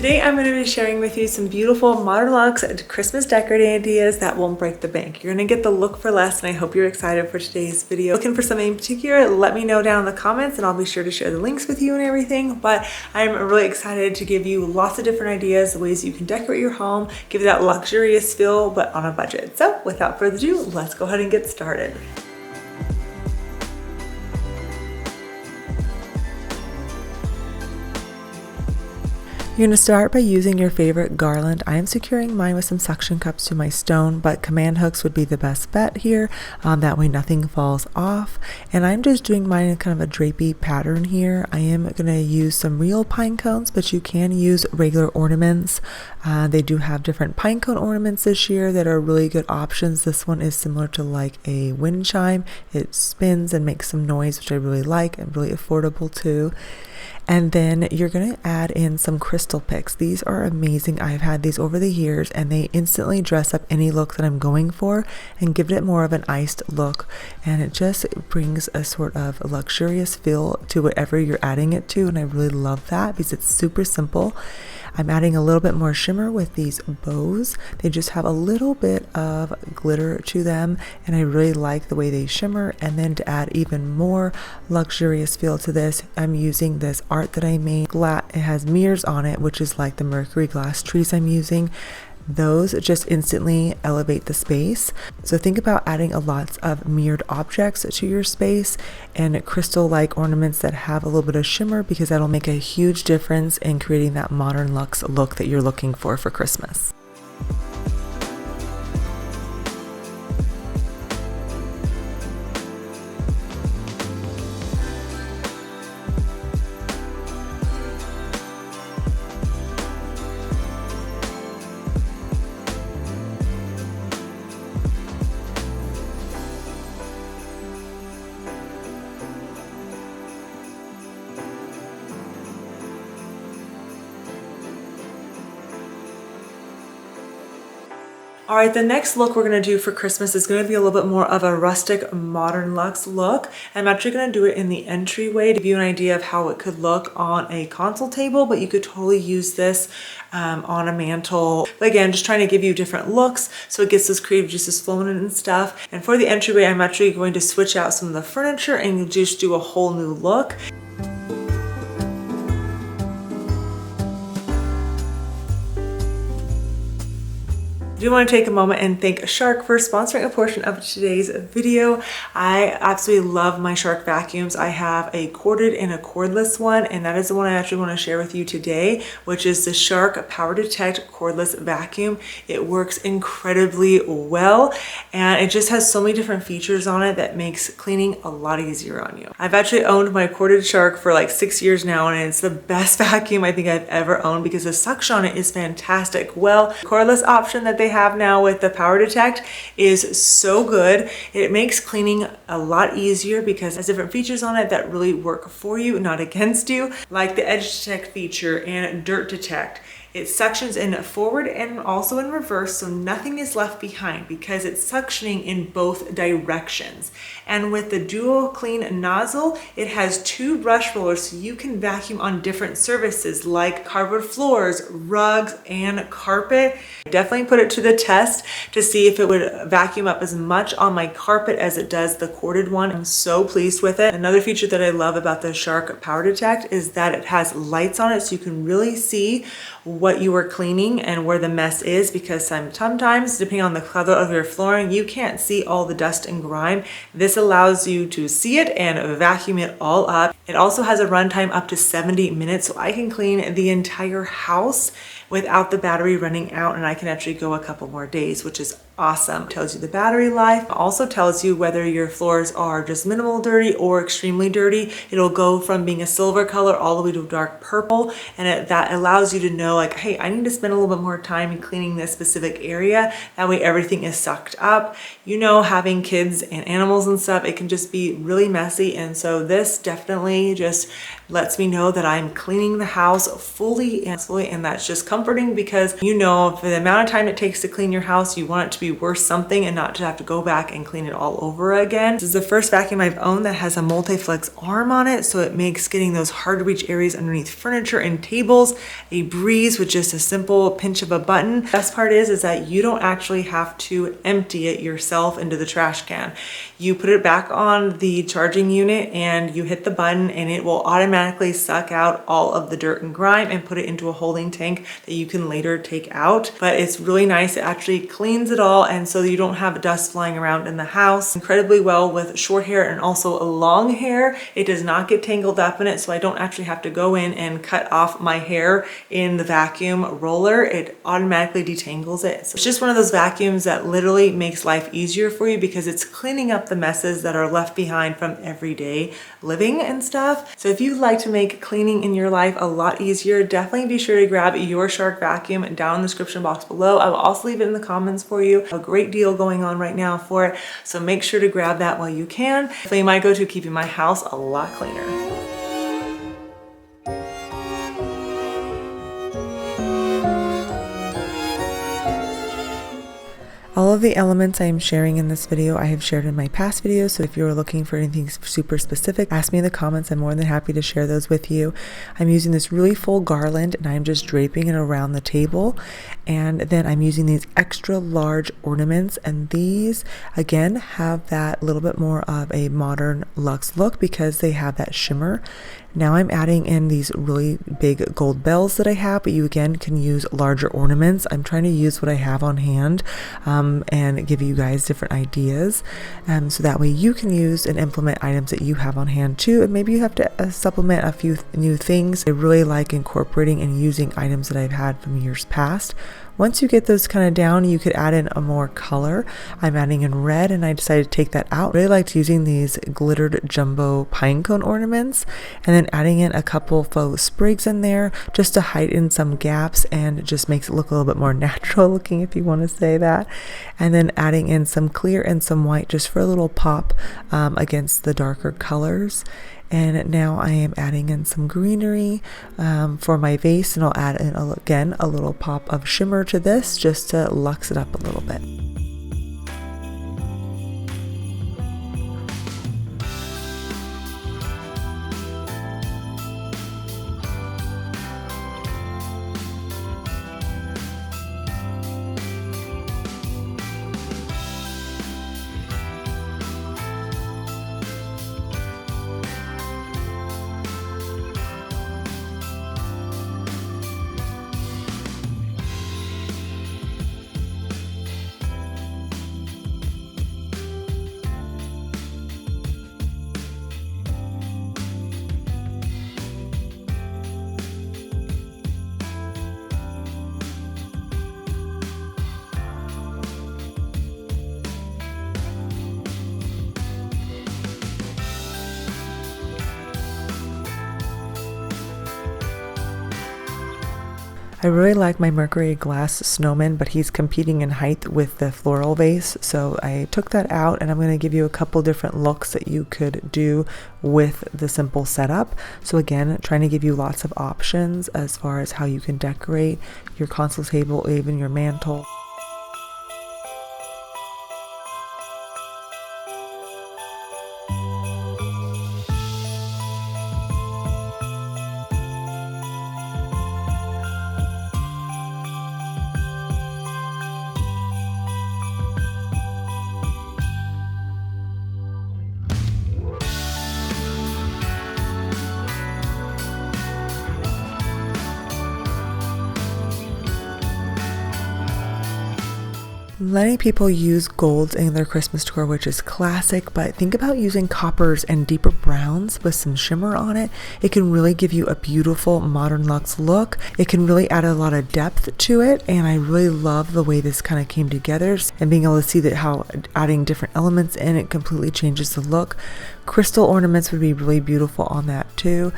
Today I'm going to be sharing with you some beautiful modern looks and Christmas decorating ideas that won't break the bank. You're going to get the look for less, and I hope you're excited for today's video. Looking for something in particular, let me know down in the comments and I'll be sure to share the links with you and everything. But I'm really excited to give you lots of different ideas, the ways you can decorate your home, give it that luxurious feel, but on a budget. So without further ado, let's go ahead and get started. You're going to start by using your favorite garland. I am securing mine with some suction cups to my stone, but command hooks would be the best bet here. That way nothing falls off. And I'm just doing mine in kind of a drapey pattern here. I am going to use some real pine cones, but you can use regular ornaments. They do have different pine cone ornaments this year that are really good options. This one is similar to like a wind chime. It spins and makes some noise, which I really like, and really affordable too. And then you're going to add in some crystal picks. These are amazing. I've had these over the years and they instantly dress up any look that I'm going for and give it more of an iced look. And it just brings a sort of a luxurious feel to whatever you're adding it to. And I really love that because it's super simple. I'm adding a little bit more shimmer with these bows. They just have a little bit of glitter to them and I really like the way they shimmer. And then to add even more luxurious feel to this, I'm using this art that I made. It has mirrors on it, which is like the mercury glass trees I'm using. Those just instantly elevate the space. So think about adding a lots of mirrored objects to your space and crystal-like ornaments that have a little bit of shimmer, because that'll make a huge difference in creating that modern luxe look that you're looking for Christmas. All right, the next look we're going to do for Christmas is going to be a little bit more of a rustic, modern luxe look. I'm actually going to do it in the entryway to give you an idea of how it could look on a console table, but you could totally use this on a mantle. But again, just trying to give you different looks so it gets those creative juices flowing and stuff. And for the entryway, I'm actually going to switch out some of the furniture and just do a whole new look. I do want to take a moment and thank Shark for sponsoring a portion of today's video. I absolutely love my Shark vacuums. I have a corded and a cordless one, and that is the one I actually want to share with you today, which is the Shark Power Detect cordless vacuum. It works incredibly well, and it just has so many different features on it that makes cleaning a lot easier on you. I've actually owned my corded Shark for like 6 years now, and it's the best vacuum I think I've ever owned because the suction on it is fantastic. Well, the cordless option that they have now with the Power Detect is so good. It makes cleaning a lot easier because it has different features on it that really work for you, not against you, like the Edge Detect feature and Dirt Detect. It suctions in forward and also in reverse, so nothing is left behind because it's suctioning in both directions. And with the dual clean nozzle, it has 2 brush rollers so you can vacuum on different surfaces like cardboard floors, rugs, and carpet. I definitely put it to the test to see if it would vacuum up as much on my carpet as it does the corded one. I'm so pleased with it. Another feature that I love about the Shark Power Detect is that it has lights on it so you can really see what you are cleaning and where the mess is, because sometimes depending on the color of your flooring, you can't see all the dust and grime. This allows you to see it and vacuum it all up. It also has a runtime up to 70 minutes, so I can clean the entire house without the battery running out, and I can actually go a couple more days, which is awesome. It tells you the battery life. It also tells you whether your floors are just minimal dirty or extremely dirty. It'll go from being a silver color all the way to a dark purple, and that allows you to know like, hey, I need to spend a little bit more time in cleaning this specific area. That way everything is sucked up. You know, having kids and animals and stuff, it can just be really messy, and so this definitely just lets me know that I'm cleaning the house fully and that's just comforting because you know for the amount of time it takes to clean your house, you want it to be worth something and not to have to go back and clean it all over again. This is the first vacuum I've owned that has a multi-flex arm on it, so it makes getting those hard to reach areas underneath furniture and tables a breeze with just a simple pinch of a button. Best part is that you don't actually have to empty it yourself into the trash can. You put it back on the charging unit and you hit the button and it will automatically suck out all of the dirt and grime and put it into a holding tank that you can later take out. But it's really nice. It actually cleans it all, and so you don't have dust flying around in the house. Incredibly well with short hair and also a long hair. It does not get tangled up in it, so I don't actually have to go in and cut off my hair in the vacuum roller. It automatically detangles it. So it's just one of those vacuums that literally makes life easier for you because it's cleaning up the messes that are left behind from everyday living and stuff. So if you'd like to make cleaning in your life a lot easier, definitely be sure to grab your Shark vacuum down in the description box below. I will also leave it in the comments for you. A great deal going on right now for it, so make sure to grab that while you can. Definitely my go-to keeping my house a lot cleaner. All of the elements I am sharing in this video I have shared in my past videos, so if you're looking for anything super specific, ask me in the comments. I'm more than happy to share those with you. I'm using this really full garland and I'm just draping it around the table, and then I'm using these extra large ornaments, and these again have that little bit more of a modern luxe look because they have that shimmer. Now I'm adding in these really big gold bells that I have, but you again can use larger ornaments. I'm trying to use what I have on hand and give you guys different ideas, so that way you can use and implement items that you have on hand too, and maybe you have to supplement a few new things. I really like incorporating and using items that I've had from years past. Once you get those kind of down, you could add in a more color. I'm adding in red, and I decided to take that out. I really liked using these glittered jumbo pine cone ornaments, and then adding in a couple faux sprigs in there just to heighten some gaps and just makes it look a little bit more natural looking, if you want to say that. And then adding in some clear and some white just for a little pop against the darker colors. And now I am adding in some greenery for my vase, and I'll add in again a little pop of shimmer to this just to luxe it up a little bit. I really like my Mercury glass snowman, but he's competing in height with the floral vase, so I took that out, and I'm going to give you a couple different looks that you could do with the simple setup. So again, trying to give you lots of options as far as how you can decorate your console table, even your mantle. Many people use golds in their Christmas decor, which is classic, but think about using coppers and deeper browns with some shimmer on it. It can really give you a beautiful modern luxe look. It can really add a lot of depth to it, and I really love the way this kind of came together and being able to see that how adding different elements in it completely changes the look. Crystal ornaments would be really beautiful on that too.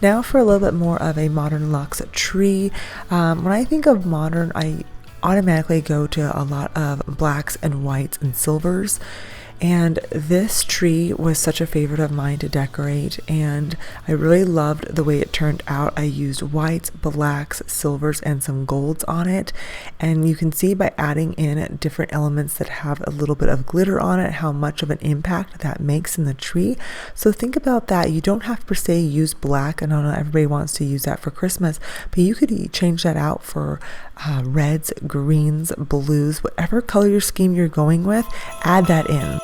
Now for a little bit more of a modern luxe tree. When I think of modern, I automatically go to a lot of blacks and whites and silvers, And this tree was such a favorite of mine to decorate, and I really loved the way it turned out. I used whites, blacks, silvers, and some golds on it. And you can see by adding in different elements that have a little bit of glitter on it, how much of an impact that makes in the tree. So think about that. You don't have to per se use black. I know not everybody wants to use that for Christmas, but you could change that out for reds, greens, blues, whatever color scheme you're going with, add that in.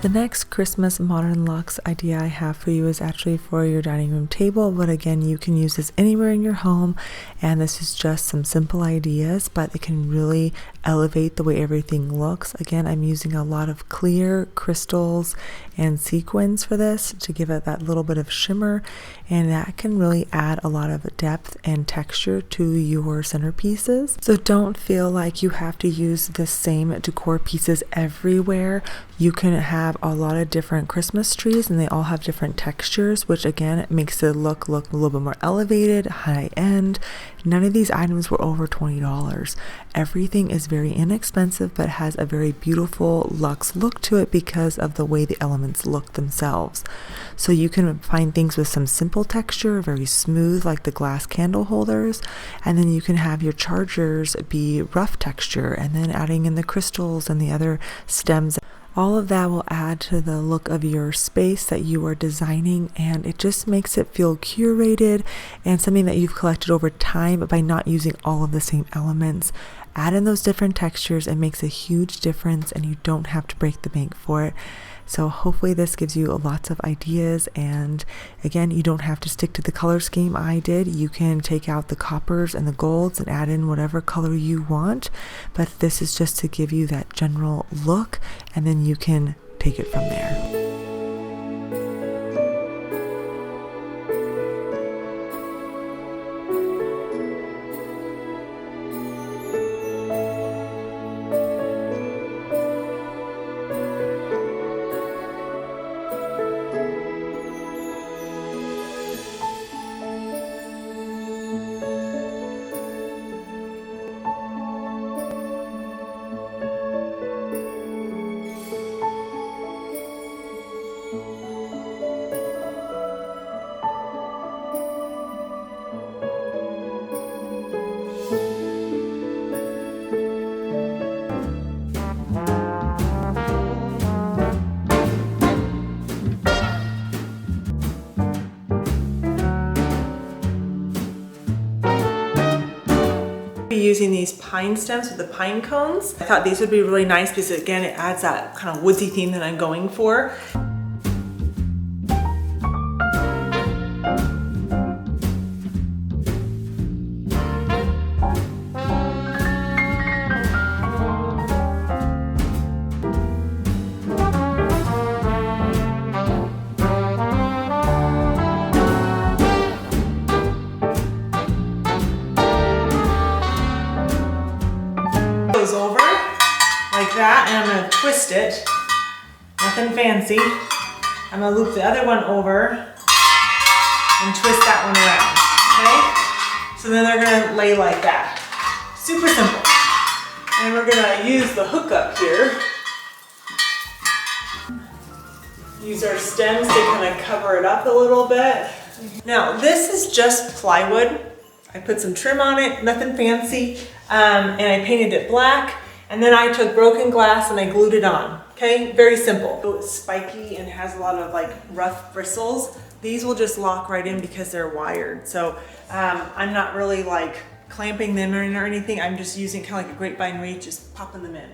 The next Christmas modern luxe idea I have for you is actually for your dining room table, but again, you can use this anywhere in your home, and this is just some simple ideas, but it can really elevate the way everything looks. Again, I'm using a lot of clear crystals and sequins for this to give it that little bit of shimmer, and that can really add a lot of depth and texture to your centerpieces. So don't feel like you have to use the same decor pieces everywhere. You can have a lot of different Christmas trees, and they all have different textures, which again makes it look a little bit more elevated, high end. None of these items were over $20. Everything is very inexpensive, but has a very beautiful luxe look to it because of the way the elements look themselves. So you can find things with some simple texture, very smooth, like the glass candle holders, and then you can have your chargers be rough texture, and then adding in the crystals and the other stems. All of that will add to the look of your space that you are designing, and it just makes it feel curated and something that you've collected over time. But by not using all of the same elements, add in those different textures, it makes a huge difference, and you don't have to break the bank for it. So hopefully this gives you lots of ideas, and again, you don't have to stick to the color scheme I did. You can take out the coppers and the golds and add in whatever color you want, but this is just to give you that general look, and then you can take it from there. Using these pine stems with the pine cones. I thought these would be really nice because again, it adds that kind of woodsy theme that I'm going for. Over like that, and I'm going to twist it. Nothing fancy. I'm going to loop the other one over and twist that one around. Okay? So then they're going to lay like that. Super simple. And we're going to use the hook up here. Use our stems to kind of cover it up a little bit. Now this is just plywood. I put some trim on it, nothing fancy, and I painted it black, and then I took broken glass and I glued it on, okay? Very simple. So it's spiky and has a lot of like rough bristles. These will just lock right in because they're wired. So I'm not really like clamping them in or anything. I'm just using kind of like a grapevine reed, just popping them in.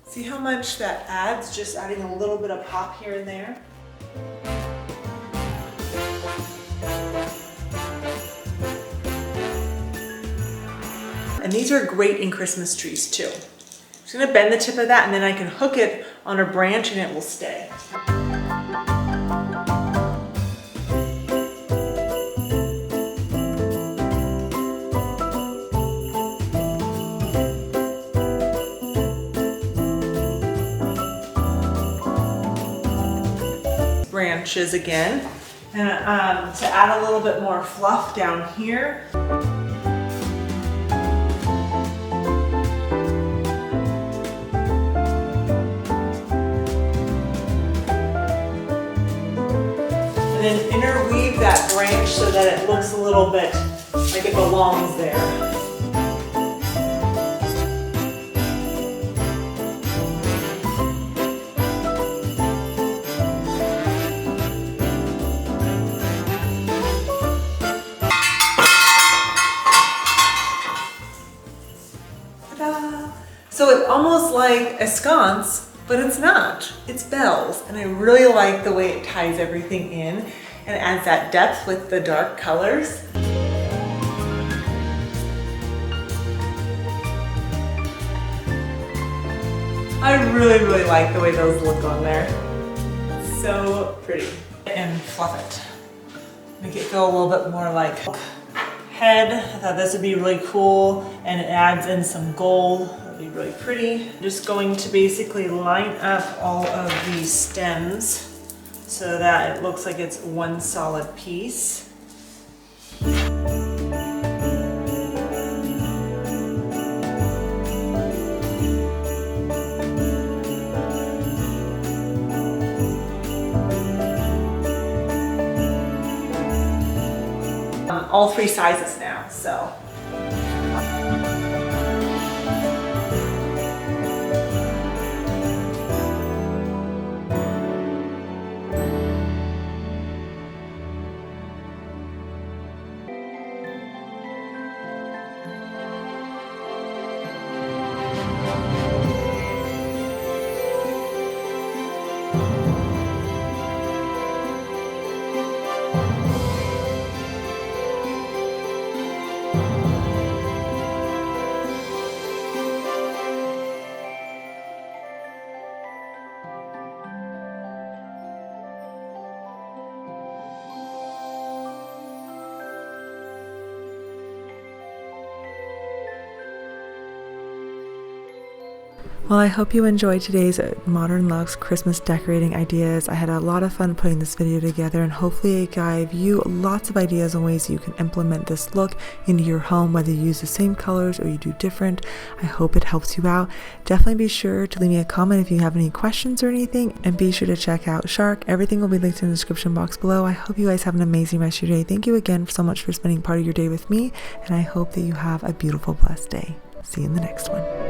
See how much that adds, just adding a little bit of pop here and there? And these are great in Christmas trees too. I'm just gonna bend the tip of that and then I can hook it on a branch and it will stay. Branches again, and to add a little bit more fluff down here. And then interweave that branch so that it looks a little bit like it belongs there. So it's almost like a sconce, but it's not. It's bells, and I really like the way it ties everything in and adds that depth with the dark colors. I really like the way those look on there. So pretty. And fluff it. Make it feel a little bit more like head. I thought this would be really cool, and it adds in some gold. It'll be really pretty. I'm just going to basically line up all of these stems so that it looks like it's one solid piece. All three sizes now, so. Well, I hope you enjoyed today's Modern Luxe Christmas decorating ideas. I had a lot of fun putting this video together, and hopefully it gave you lots of ideas on ways you can implement this look into your home, whether you use the same colors or you do different. I hope it helps you out. Definitely be sure to leave me a comment if you have any questions or anything, and be sure to check out Shark. Everything will be linked in the description box below. I hope you guys have an amazing rest of your day. Thank you again so much for spending part of your day with me, and I hope that you have a beautiful, blessed day. See you in the next one.